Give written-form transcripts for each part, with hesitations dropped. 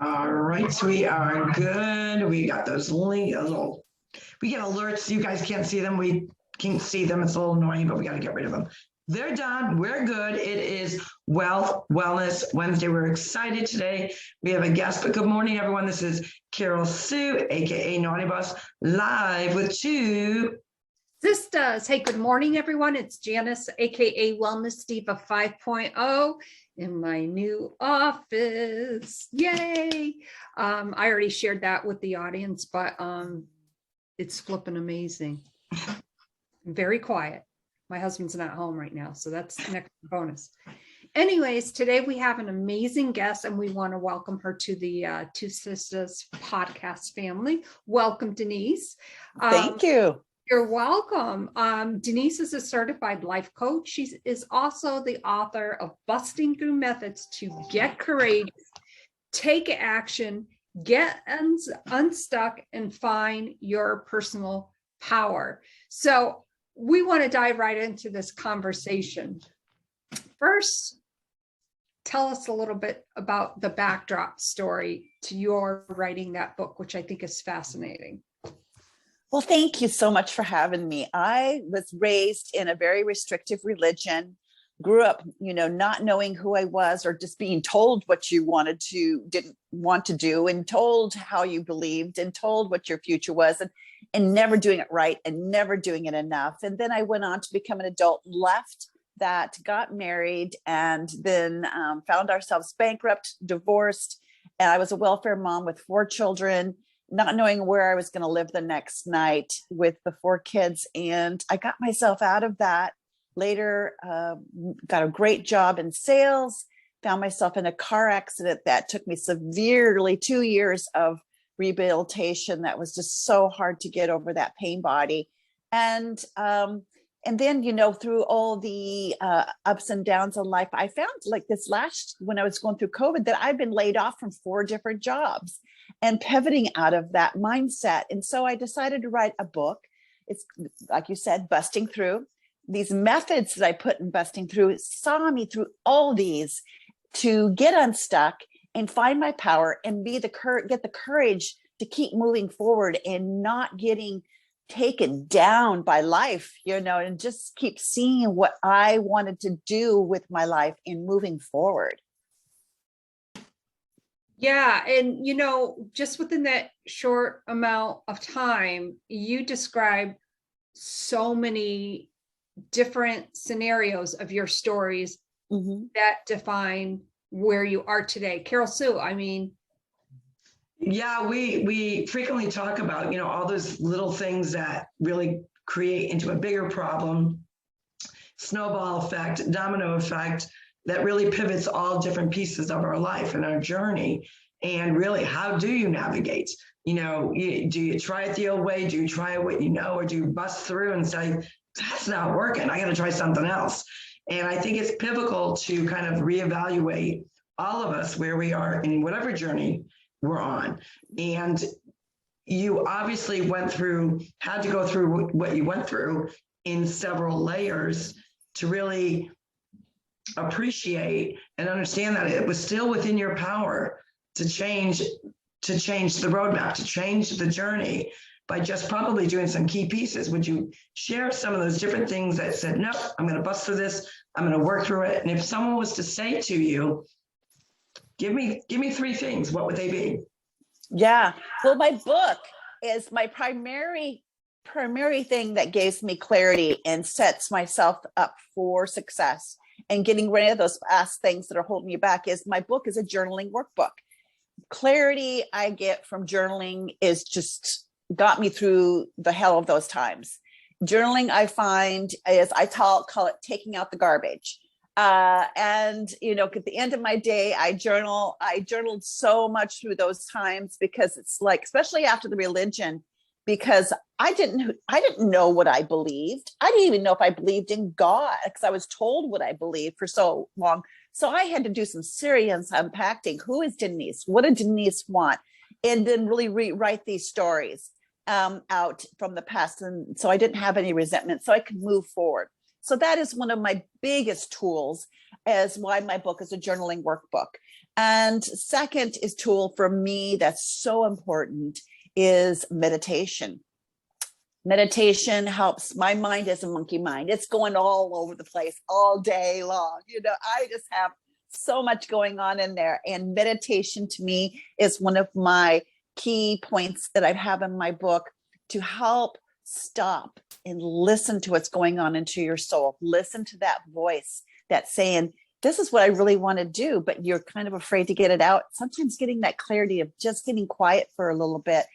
All right, we are good. We got those we get alerts. You guys can't see them. We can't see them. It's a little annoying, but we got to get rid of them. They're done. We're good. It is Wealth Wellness Wednesday. We're excited today. We have a guest, but good morning, everyone. This is Carol Sue, aka Naughty Boss, live with TwoSistas. Hey, good morning, everyone. It's Janice, aka Wellness Diva 5.0 in my new office. Yay! I already shared that with the audience, but it's flipping amazing. Very quiet. My husband's not home right now, so that's the next bonus. Anyways, today we have an amazing guest, and we want to welcome her to the TwoSistas podcast family. Welcome, Denise. Thank you. You're welcome. Denise is a certified life coach. She is also the author of Busting Through Methods to Get Courageous, Take Action, Get Unstuck, and Find Your Personal Power. So we want to dive right into this conversation. First, tell us a little bit about the backdrop story to your writing that book, which I think is fascinating. Well, thank you so much for having me. I was raised in a very restrictive religion, grew up, not knowing who I was or just being told what you didn't want to do, and told how you believed and told what your future was, and never doing it right and never doing it enough. And then I went on to become an adult, left that, got married, and then found ourselves bankrupt, divorced. And I was a welfare mom with 4 children, not knowing where I was going to live the next night with the 4 kids. And I got myself out of that. Later, got a great job in sales, found myself in a car accident that took me severely 2 years of rehabilitation. That was just so hard to get over that pain body. And then, through all the ups and downs in life, I found when I was going through COVID, that I've been laid off from 4 different jobs and pivoting out of that mindset. And so I decided to write a book. It's, like you said, Busting Through. These methods that I put in Busting Through saw me through all these to get unstuck and find my power and get the courage to keep moving forward and not getting taken down by life, and just keep seeing what I wanted to do with my life and moving forward. Yeah. And, just within that short amount of time, you described so many different scenarios of your stories that define where you are today. Carol Sue, Yeah, we frequently talk about, all those little things that really create into a bigger problem, snowball effect, domino effect, that really pivots all different pieces of our life and our journey. And really, how do you navigate? Do you try it the old way? Do you try what you know, or do you bust through and say, that's not working, I got to try something else? And I think it's pivotal to kind of reevaluate all of us where we are in whatever journey we're on. And you obviously had to go through what you went through in several layers to really appreciate and understand that it was still within your power to change the roadmap, to change the journey by just probably doing some key pieces. Would you share some of those different things that said, no, I'm going to bust through this, I'm going to work through it? And if someone was to say to you, give me 3 things, what would they be? Yeah. Well, my book is my primary thing that gives me clarity and sets myself up for success and getting rid of those past things that are holding me back. Is my book is a journaling workbook. Clarity I get from journaling is just got me through the hell of those times. Journaling, I find, is I call it taking out the garbage. And at the end of my day, I journaled so much through those times, because it's like, especially after the religion, because I didn't know what I believed. I didn't even know if I believed in God, because I was told what I believed for so long. So I had to do some serious unpacking. Who is Denise? What did Denise want? And then really rewrite these stories out from the past. And so I didn't have any resentment, so I could move forward. So that is one of my biggest tools, as why my book is a journaling workbook. And second is tool for me that's so important is meditation. Meditation helps. My mind is a monkey mind. It's going all over the place all day long. I just have so much going on in there. And meditation to me is one of my key points that I have in my book to help stop and listen to what's going on into your soul. Listen to that voice that's saying, this is what I really want to do, but you're kind of afraid to get it out. Sometimes getting that clarity of just getting quiet for a little bit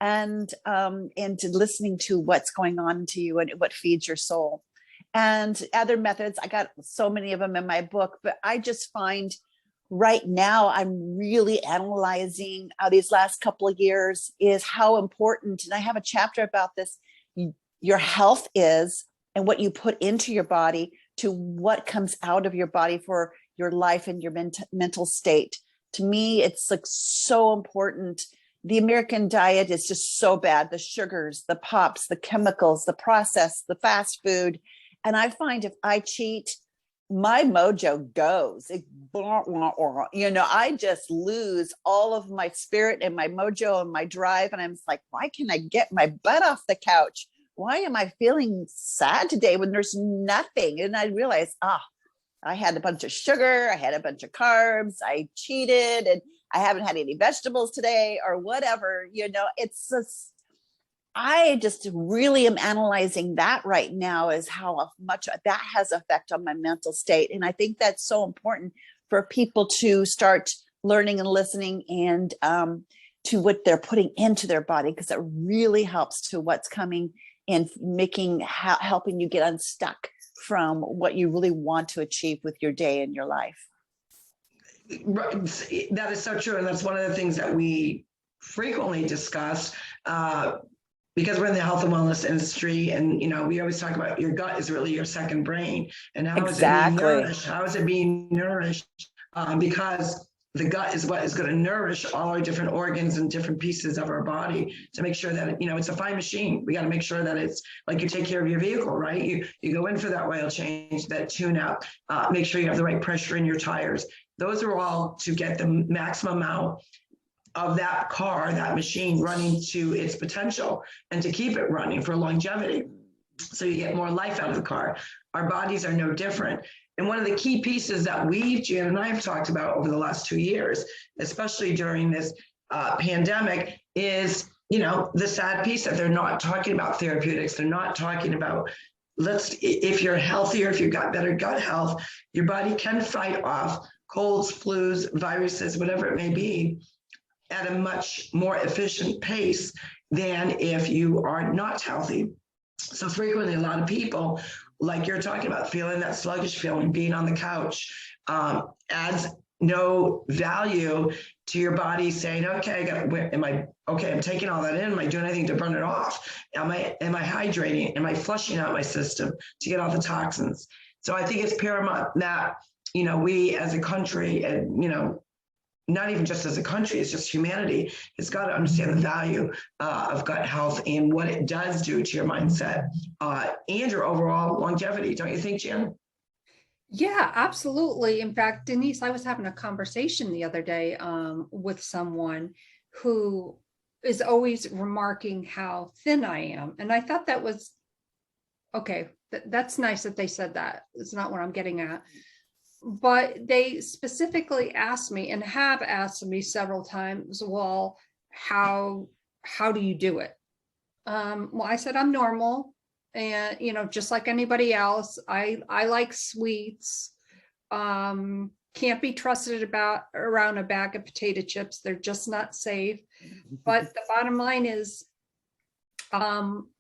and to listening to what's going on to you and what feeds your soul. And other methods, I got so many of them in my book, but I just find right now I'm really analyzing these last couple of years is how important, and I have a chapter about this, your health is and what you put into your body to what comes out of your body for your life and your mental state. To me, it's like so important. The American diet is just so bad. The sugars, the pops, the chemicals, the processed, the fast food. And I find if I cheat, my mojo goes. I just lose all of my spirit and my mojo and my drive. And I'm like, why can I get my butt off the couch? Why am I feeling sad today when there's nothing? And I realized, I had a bunch of sugar, I had a bunch of carbs, I cheated, and I haven't had any vegetables today or whatever. It's just, I just really am analyzing that right now as how much that has effect on my mental state. And I think that's so important for people to start learning and listening and to what they're putting into their body, because it really helps to what's coming and helping you get unstuck from what you really want to achieve with your day and your life. That is so true. And that's one of the things that we frequently discuss because we're in the health and wellness industry. And, we always talk about your gut is really your second brain. And how is it being nourished? How is it being nourished? Because the gut is what is going to nourish all our different organs and different pieces of our body to make sure that, it's a fine machine. We got to make sure that it's like you take care of your vehicle, right? You go in for that oil change, that tune up, make sure you have the right pressure in your tires. Those are all to get the maximum amount of that car, that machine running to its potential and to keep it running for longevity. So you get more life out of the car. Our bodies are no different. And one of the key pieces that Jan and I have talked about over the last 2 years, especially during this pandemic, is, the sad piece that they're not talking about therapeutics. They're not talking about, if you're healthier, if you've got better gut health, your body can fight off colds, flus, viruses, whatever it may be, at a much more efficient pace than if you are not healthy. So frequently, a lot of people, like you're talking about, feeling that sluggish feeling, being on the couch, adds no value to your body saying, okay, I'm taking all that in. Am I doing anything to burn it off? Am I hydrating? Am I flushing out my system to get all the toxins? So I think it's paramount that, we as a country and, not even just as a country, it's just humanity, has got to understand the value of gut health and what it does do to your mindset and your overall longevity. Don't you think, Jan? Yeah, absolutely. In fact, Denise, I was having a conversation the other day with someone who is always remarking how thin I am. And I thought that was, okay, that's nice that they said that. It's not what I'm getting at. But they specifically asked me and have asked me several times, well, how do you do it? Well, I said, I'm normal. And, just like anybody else, I like sweets, can't be trusted around a bag of potato chips. They're just not safe. But the bottom line is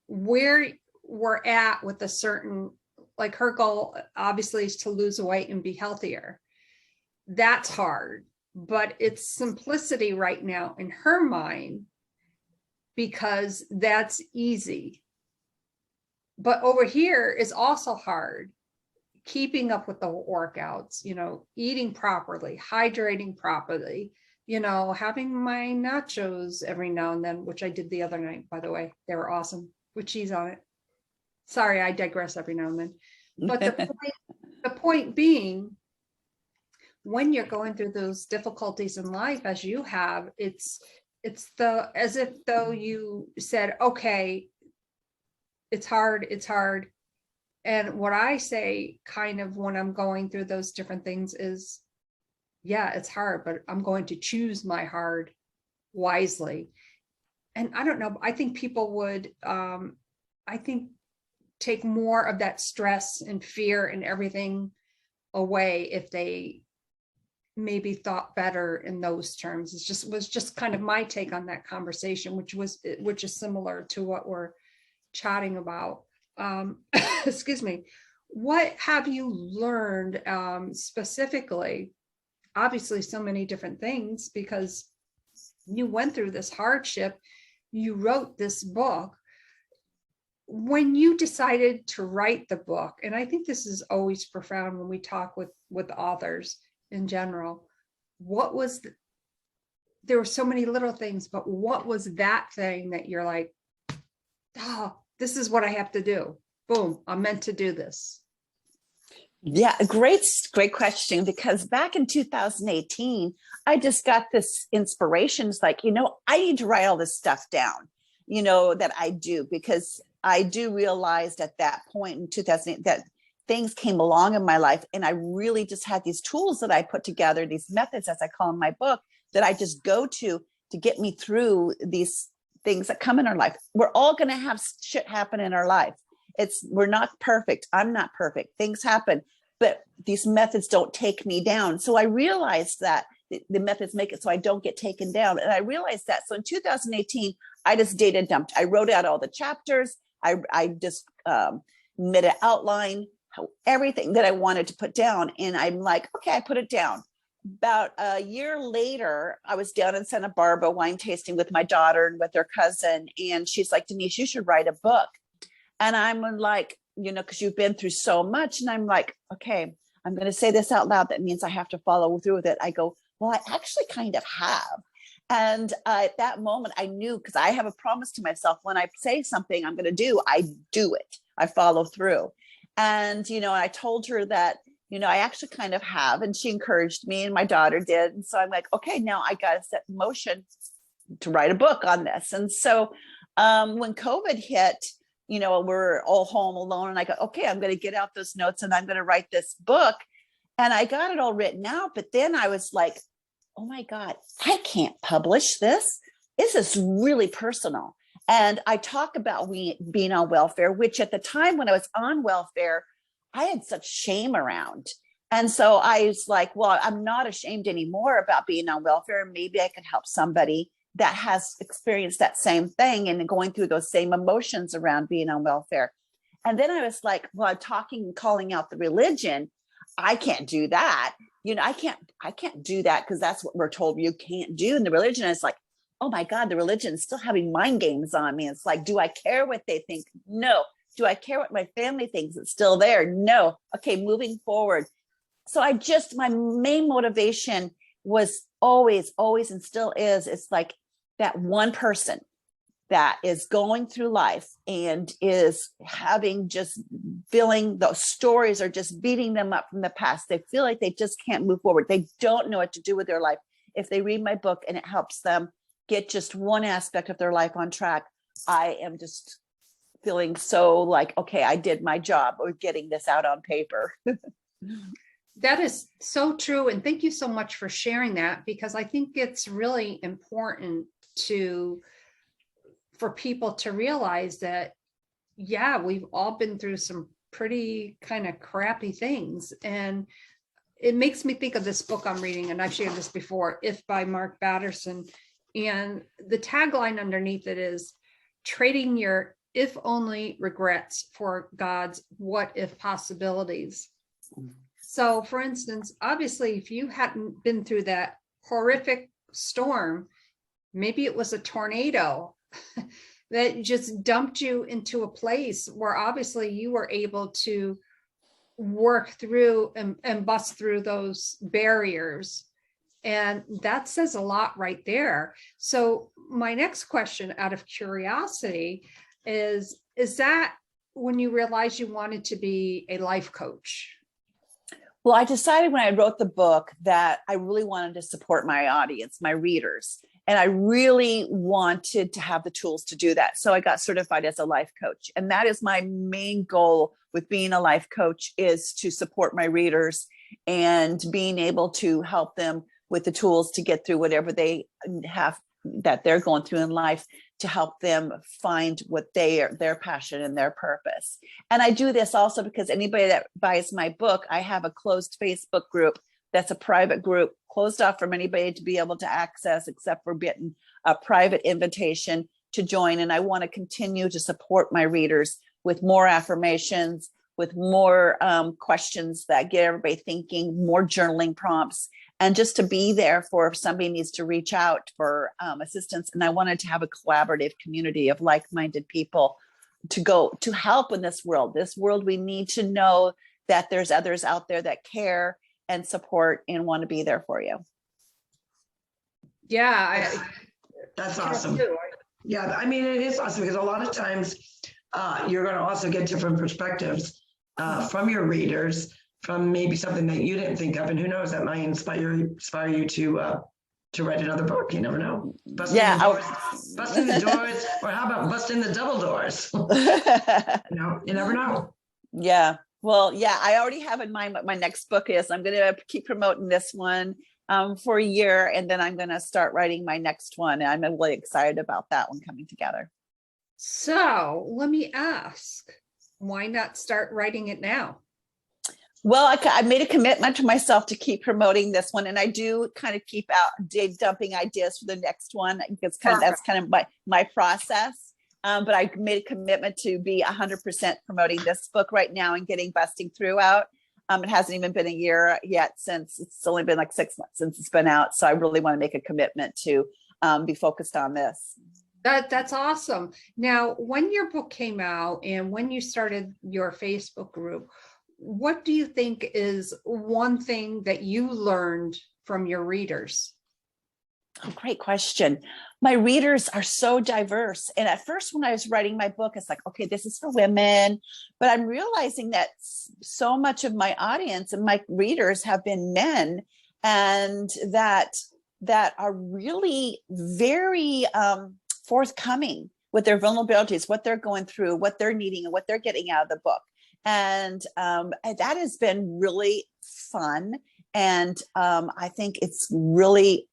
where we're at with a certain, like her goal obviously is to lose weight and be healthier. That's hard, but it's simplicity right now in her mind because that's easy. But over here is also hard, keeping up with the workouts, eating properly, hydrating properly, having my nachos every now and then, which I did the other night, by the way. They were awesome with cheese on it. Sorry, I digress every now and then. But the point being, when you're going through those difficulties in life, as you have, it's as if though you said, okay, it's hard. And what I say kind of when I'm going through those different things is, yeah, it's hard, but I'm going to choose my hard wisely. And I don't know, I think people would, take more of that stress and fear and everything away if they maybe thought better in those terms. Was just kind of my take on that conversation, which is similar to what we're chatting about. Excuse me. What have you learned specifically? Obviously, so many different things, because you went through this hardship, you wrote this book. When you decided to write the book, and I think this is always profound when we talk with authors in general, there were so many little things, but what was that thing that you're like, oh, this is what I have to do. Boom, I'm meant to do this. Yeah, great question, because back in 2018, I just got this inspiration. It's like, I need to write all this stuff down, that I do, because I do realize at that point in 2008 that things came along in my life, and I really just had these tools that I put together, these methods, as I call in my book, that I just go to get me through these things that come in our life. We're all going to have shit happen in our life. We're not perfect. I'm not perfect. Things happen, but these methods don't take me down. So I realized that the methods make it so I don't get taken down. And I realized that. So in 2018, I just data dumped. I wrote out all the chapters. I just made an outline, everything that I wanted to put down. And I'm like, okay, I put it down. About a year later, I was down in Santa Barbara wine tasting with my daughter and with her cousin. And she's like, Denise, you should write a book. And I'm like, because you've been through so much. And I'm like, okay, I'm going to say this out loud. That means I have to follow through with it. I go, well, I actually kind of have. And at that moment, I knew, because I have a promise to myself, when I say something I'm going to do, I do it. I follow through. And, I told her that, I actually kind of have. And she encouraged me, and my daughter did. And so I'm like, okay, now I got to set in motion to write a book on this. And so when COVID hit, we're all home alone. And I go, okay, I'm going to get out those notes and I'm going to write this book. And I got it all written out. But then I was like, oh my God, I can't publish this. This is really personal. And I talk about being on welfare, which at the time when I was on welfare, I had such shame around. And so I was like, well, I'm not ashamed anymore about being on welfare. Maybe I can help somebody that has experienced that same thing and going through those same emotions around being on welfare. And then I was like, well, I'm talking and calling out the religion. I can't do that. I can't do that, because that's what we're told you can't do. And the religion is like, oh my God, the religion is still having mind games on me. It's like, do I care what they think? No. Do I care what my family thinks? It's still there. No. Okay, moving forward. So my main motivation was always, and still is, it's like that one person that is going through life and is feeling those stories are just beating them up from the past. They feel like they just can't move forward. They don't know what to do with their life. If they read my book and it helps them get just one aspect of their life on track, I am just feeling so like, okay, I did my job of getting this out on paper. That is so true. And thank you so much for sharing that, because I think it's really important for people to realize that, yeah, we've all been through some pretty kind of crappy things. And it makes me think of this book I'm reading, and I've shared this before, If by Mark Batterson. And the tagline underneath it is trading your if only regrets for God's what if possibilities. So for instance, obviously, if you hadn't been through that horrific storm, maybe it was a tornado that just dumped you into a place where obviously you were able to work through and bust through those barriers. And that says a lot right there. So my next question, out of curiosity, is that when you realized you wanted to be a life coach? Well, I decided when I wrote the book that I really wanted to support my audience, my readers, and I really wanted to have the tools to do that. So I got certified as a life coach. And that is my main goal with being a life coach, is to support my readers and being able to help them with the tools to get through whatever they have that they're going through in life, to help them find what their passion and their purpose. And I do this also because anybody that buys my book, I have a closed Facebook group that's a private group, closed off from anybody to be able to access, except for getting a private invitation to join. And I want to continue to support my readers with more affirmations, with more questions that get everybody thinking, more journaling prompts, and just to be there for if somebody needs to reach out for assistance. And I wanted to have a collaborative community of like-minded people to help in this world. This world, we need to know that there's others out there that care and support and want to be there for you. Yeah, that's awesome. Yeah, I mean, it is awesome because a lot of times you're going to also get different perspectives from your readers, from maybe something that you didn't think of, and who knows, that might inspire you to write another book. You never know. Busting the doors, or how about busting the double doors? You never know. Yeah. Well, yeah, I already have in mind what my next book is. I'm going to keep promoting this one for a year, and then I'm going to start writing my next one. And I'm really excited about that one coming together. So let me ask, why not start writing it now? Well, I made a commitment to myself to keep promoting this one, and I do kind of keep dumping ideas for the next one. That's kind of my process. But I made a commitment to be 100% promoting this book right now and getting Busting Through out. It hasn't even been a year yet, since it's only been like 6 months since it's been out. So I really want to make a commitment to be focused on this. That's awesome. Now, when your book came out and when you started your Facebook group, what do you think is one thing that you learned from your readers? Oh, great question. My readers are so diverse. And at first, when I was writing my book, it's like, okay, this is for women. But I'm realizing that so much of my audience and my readers have been men, and that are really very forthcoming with their vulnerabilities, what they're going through, what they're needing, and what they're getting out of the book. And that has been really fun. And I think it's really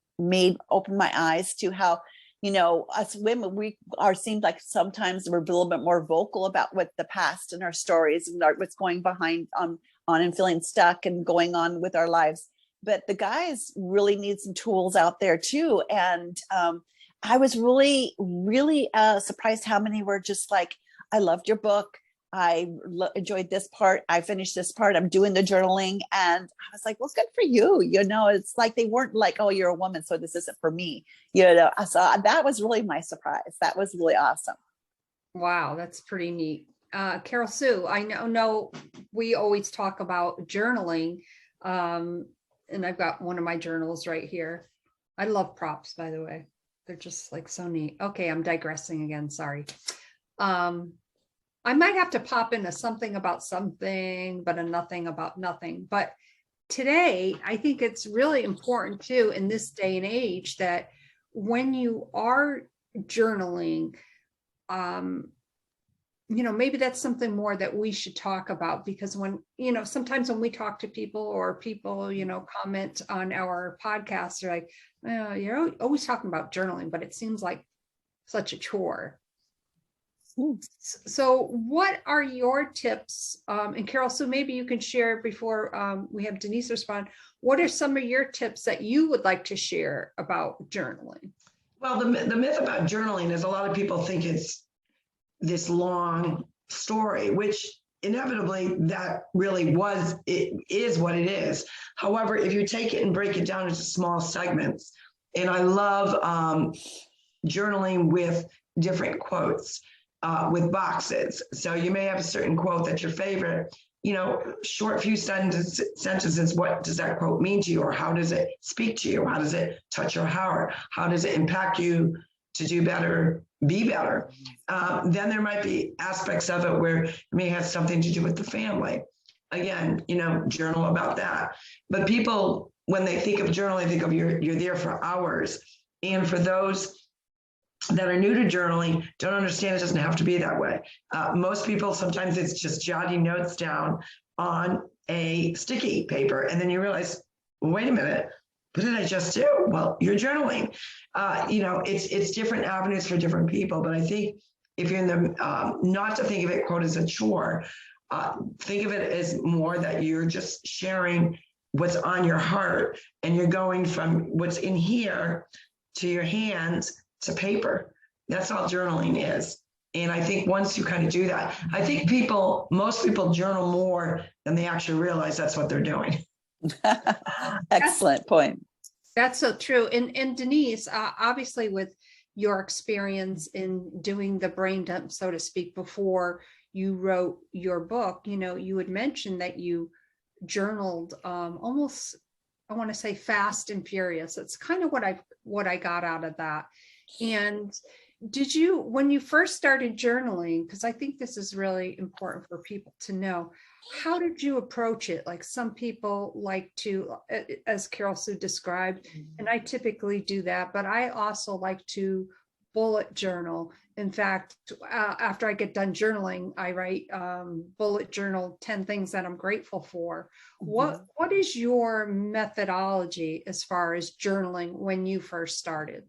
opened my eyes to how, us women, seemed like sometimes we're a little bit more vocal about what the past and our stories and what's going behind on and feeling stuck and going on with our lives. But the guys really need some tools out there too. And I was really, really surprised how many were just like, I loved your book. I enjoyed this part. I finished this part. I'm doing the journaling. And I was like, well, good for you. It's like they weren't like, oh, you're a woman, so this isn't for me. So that was really my surprise. That was really awesome. Wow, that's pretty neat. Carol Sue, I know we always talk about journaling. And I've got one of my journals right here. I love props, by the way. They're just like so neat. Okay, I'm digressing again. Sorry. I might have to pop into something about something, but a nothing about nothing. But today, I think it's really important too, in this day and age, that when you are journaling, maybe that's something more that we should talk about, because when, sometimes when we talk to people or people, comment on our podcast, they're like, oh, you're always talking about journaling, but it seems like such a chore. So what are your tips? And Carol, so maybe you can share before we have Denise respond. What are some of your tips that you would like to share about journaling? Well, the myth about journaling is a lot of people think it's this long story, which inevitably that really it is what it is. However, if you take it and break it down into small segments, and I love journaling with different quotes. With boxes. So you may have a certain quote that's your favorite, short few sentences. What does that quote mean to you? Or how does it speak to you? How does it touch your heart? How does it impact you to do better, be better? Then there might be aspects of it where it may have something to do with the family. again, journal about that. But people, when they think of journaling, think of you're there for hours. And for those that are new to journaling, don't understand it doesn't have to be that way. Most people, sometimes it's just jotting notes down on a sticky paper. And then you realize, wait a minute, what did I just do? Well, you're journaling. It's different avenues for different people. But I think if you're in the, not to think of it, quote, as a chore, think of it as more that you're just sharing what's on your heart, and you're going from what's in here to your hands to paper. That's all journaling is. And I think once you kind of do that, I think most people journal more than they actually realize that's what they're doing. Excellent point. That's so true. And Denise, obviously with your experience in doing the brain dump, so to speak, before you wrote your book, you had mentioned that you journaled almost, I want to say, fast and furious. That's kind of what I got out of that. And did you, when you first started journaling, because I think this is really important for people to know, how did you approach it? Like some people like to, as Carol Sue described, and I typically do that, but I also like to bullet journal. In fact, after I get done journaling, I write bullet journal 10 things that I'm grateful for. What is your methodology as far as journaling when you first started?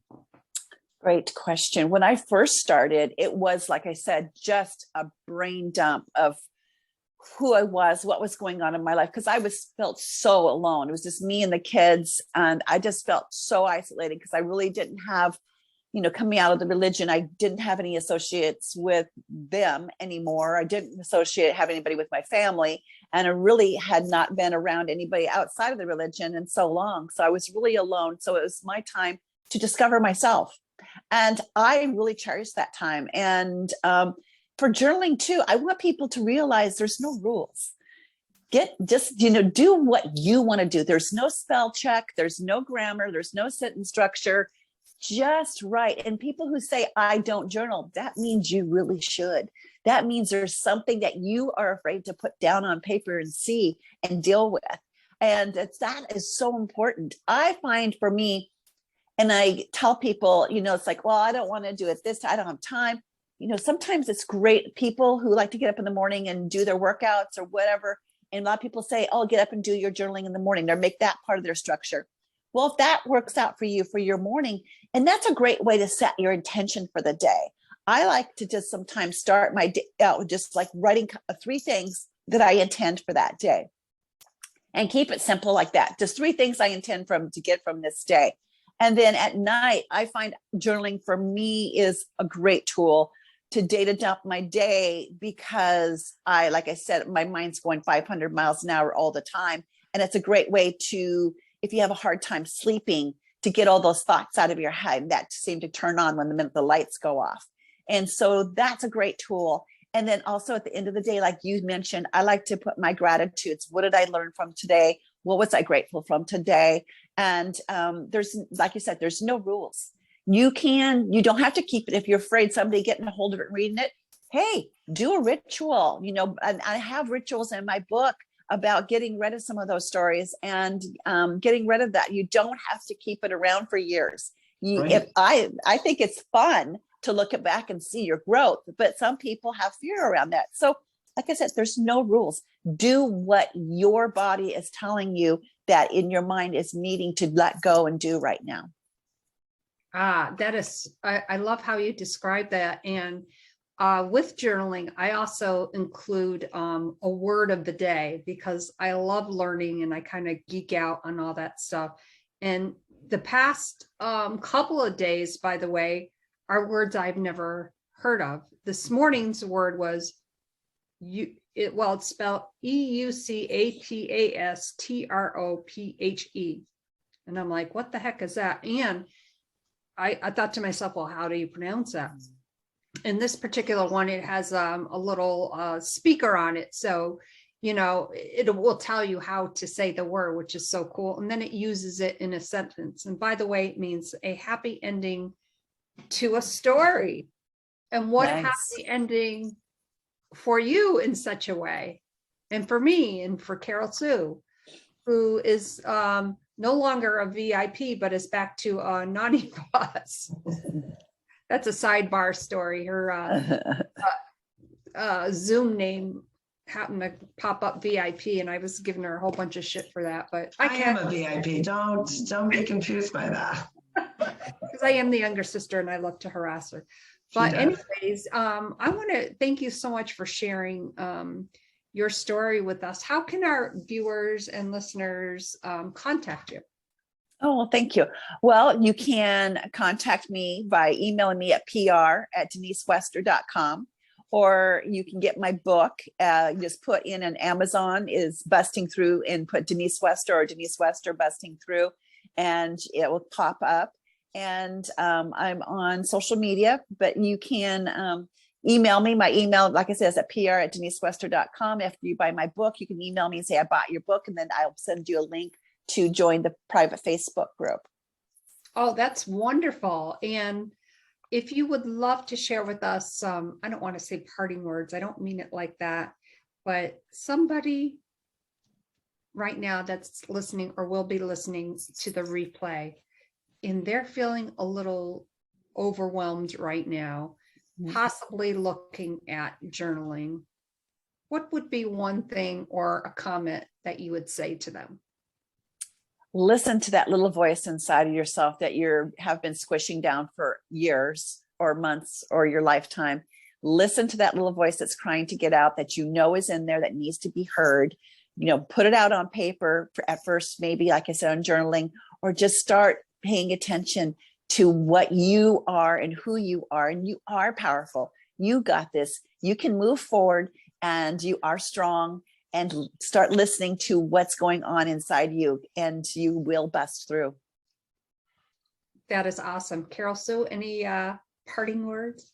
Great question. When I first started, it was, like I said, just a brain dump of who I was, what was going on in my life, because I felt so alone. It was just me and the kids, and I just felt so isolated because I really didn't have, coming out of the religion, I didn't have any associates with them anymore. I didn't have anybody with my family, and I really had not been around anybody outside of the religion in so long. So I was really alone. So it was my time to discover myself. And I really cherished that time. And for journaling too, I want people to realize there's no rules. Do what you want to do. There's no spell check. There's no grammar. There's no sentence structure. Just write. And people who say, I don't journal, that means you really should. That means there's something that you are afraid to put down on paper and see and deal with. And that is so important. I find for me, and I tell people, it's like, well, I don't want to do it this time. I don't have time. Sometimes it's great. People who like to get up in the morning and do their workouts or whatever. And a lot of people say, oh, get up and do your journaling in the morning, or make that part of their structure. Well, if that works out for you for your morning, and that's a great way to set your intention for the day. I like to just sometimes start my day out just like writing 3 things that I intend for that day, and keep it simple like that. Just 3 things I intend to get from this day. And then at night, I find journaling for me is a great tool to data dump my day, because like I said, my mind's going 500 miles an hour all the time. And it's a great way to, if you have a hard time sleeping, to get all those thoughts out of your head that seem to turn on when the lights go off. And so that's a great tool. And then also at the end of the day, like you mentioned, I like to put my gratitudes. What did I learn from today? What was I grateful from today? And there's, like you said, there's no rules. You don't have to keep it. If you're afraid somebody getting a hold of it and reading it, hey, do a ritual. And I have rituals in my book about getting rid of some of those stories and getting rid of that. You don't have to keep it around for years. Right. I think it's fun to look back and see your growth, but some people have fear around that. So like I said, there's no rules. Do what your body is telling you that in your mind is needing to let go and do right now. That is, I love how you describe that. And with journaling, I also include a word of the day, because I love learning and I kind of geek out on all that stuff. And the past couple of days, by the way, are words I've never heard of. This morning's word was it's spelled EUCATASTROPHE. And I'm like, what the heck is that? And I thought to myself, well, how do you pronounce that? And this particular one, it has a little speaker on it. So, it will tell you how to say the word, which is so cool. And then it uses it in a sentence. And by the way, it means a happy ending to a story. And what Nice. happy ending for you in such a way? And for me, and for Carol Sue, who is no longer a VIP, but is back to a naughty boss. That's a sidebar story. Her Zoom name happened to pop up VIP, and I was giving her a whole bunch of shit for that. But I am a VIP. Don't be confused by that. Because I am the younger sister, and I love to harass her. But anyways, I want to thank you so much for sharing your story with us. How can our viewers and listeners contact you? Oh, well, thank you. Well, you can contact me by emailing me at pr@denisewester.com, or you can get my book. Just put in an Amazon is Busting Through and put Denise Wester or Denise Wester Busting Through, and it will pop up. And I'm on social media, but you can email me. My email, like I said, is at pr@denisewester.com. After you buy my book, you can email me and say, I bought your book, and then I'll send you a link to join the private Facebook group. Oh, that's wonderful. And if you would love to share with us, I don't want to say parting words. I don't mean it like that, but somebody right now that's listening or will be listening to the replay, and they're feeling a little overwhelmed right now, possibly looking at journaling, what would be one thing or a comment that you would say to them? Listen to that little voice inside of yourself that you have been squishing down for years or months or your lifetime. Listen to that little voice that's crying to get out, that you know is in there, that needs to be heard. Put it out on paper at first, maybe like I said, on journaling, or just start paying attention to what you are and who you are. And you are powerful. You got this. You can move forward, and you are strong. And start listening to what's going on inside you, and you will bust through. That is awesome. Carol Sue, any parting words?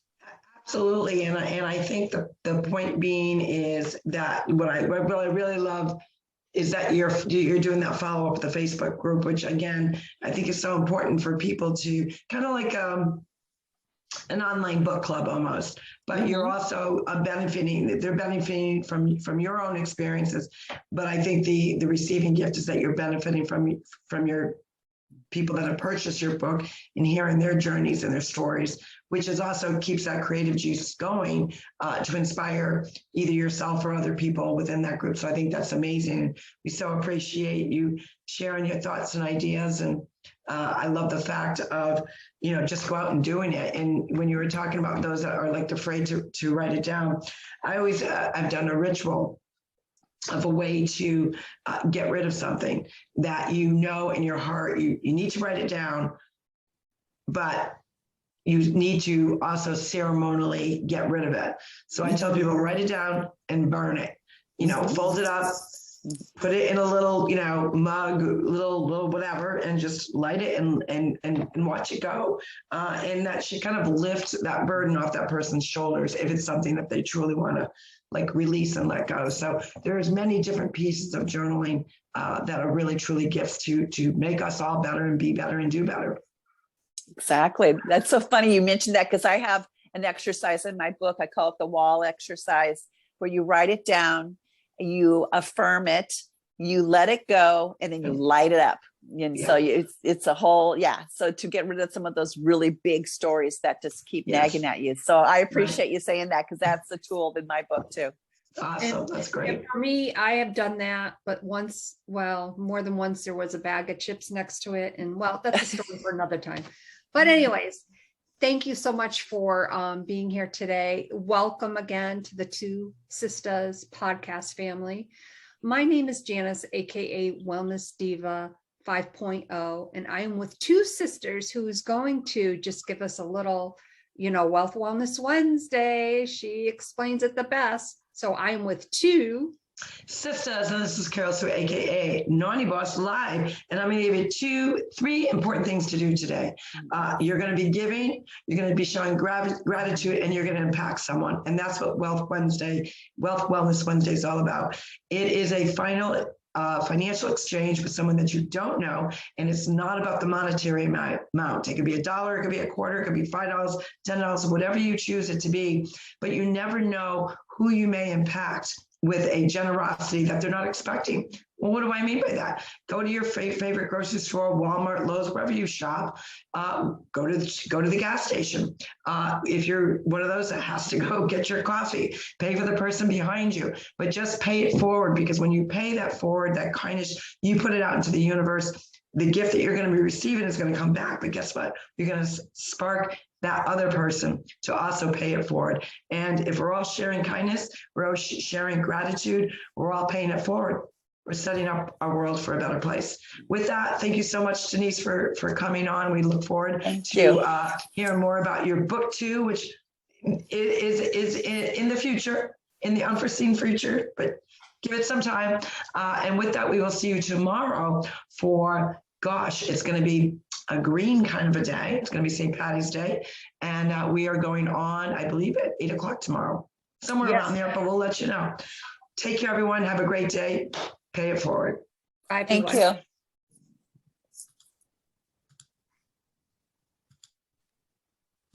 Absolutely. And I think the point being is that what I really love is that you're doing that follow-up with the Facebook group, which again, I think is so important for people to kind of like an online book club almost, but you're also they're benefiting from your own experiences. But I think the receiving gift is that you're benefiting from your people that have purchased your book and hearing their journeys and their stories, which is also keeps that creative juice going to inspire either yourself or other people within that group. So I think that's amazing. We so appreciate you sharing your thoughts and ideas. And I love the fact of, just go out and doing it. And when you were talking about those that are like afraid to write it down, I always, I've done a ritual of a way to get rid of something that in your heart, you need to write it down, but you need to also ceremonially get rid of it. So I tell people, write it down and burn it, fold it up, put it in a little, mug, little whatever, and just light it and watch it go. And that should kind of lift that burden off that person's shoulders if it's something that they truly want to like release and let go. So there's many different pieces of journaling that are really truly gifts to make us all better and be better and do better. Exactly. That's so funny you mentioned that, because I have an exercise in my book. I call it the wall exercise, where you write it down, you affirm it, you let it go, and then you light it up. And so it's a whole, so to get rid of some of those really big stories that just keep nagging at you. So I appreciate you saying that, because that's the tool in my book too. Awesome. That's great. And for me, I have done that, but more than once, there was a bag of chips next to it. And that's a story for another time. But anyways, thank you so much for being here today. Welcome again to the Two Sistas podcast family. My name is Janice, aka Wellness Diva 5.0, and I am with two sisters who's going to just give us a little, Wealth Wellness Wednesday. She explains it the best. So I'm with two Sisters, and this is Carol Sue, aka Naughty Boss Live, and I'm going to give you three important things to do today. You're going to be giving, you're going to be showing gratitude, and you're going to impact someone. And that's what Wealth Wellness Wednesday is all about. It is a financial exchange with someone that you don't know, and it's not about the monetary amount. It could be $1, it could be a quarter, it could be $5, $10, whatever you choose it to be, but you never know who you may impact with a generosity that they're not expecting. Well, what do I mean by that? Go to your favorite grocery store, Walmart, Lowe's, wherever you shop. Go to the gas station. If you're one of those that has to go get your coffee, pay for the person behind you, but just pay it forward, because when you pay that forward, that kindness, you put it out into the universe. The gift that you're going to be receiving is going to come back. But guess what? You're going to spark that other person to also pay it forward. And if we're all sharing kindness, we're all sharing gratitude, we're all paying it forward. We're setting up our world for a better place. With that, thank you so much, Denise, for coming on. We look forward to hearing more about your book too, which is in the future, in the unforeseen future, but give it some time. And with that, we will see you tomorrow for, gosh, it's going to be a green kind of a day. It's going to be St. Patty's Day. And we are going on, I believe, at 8 o'clock tomorrow, somewhere around there, but we'll let you know. Take care, everyone. Have a great day. Pay it forward. Bye, Thank everyone. you.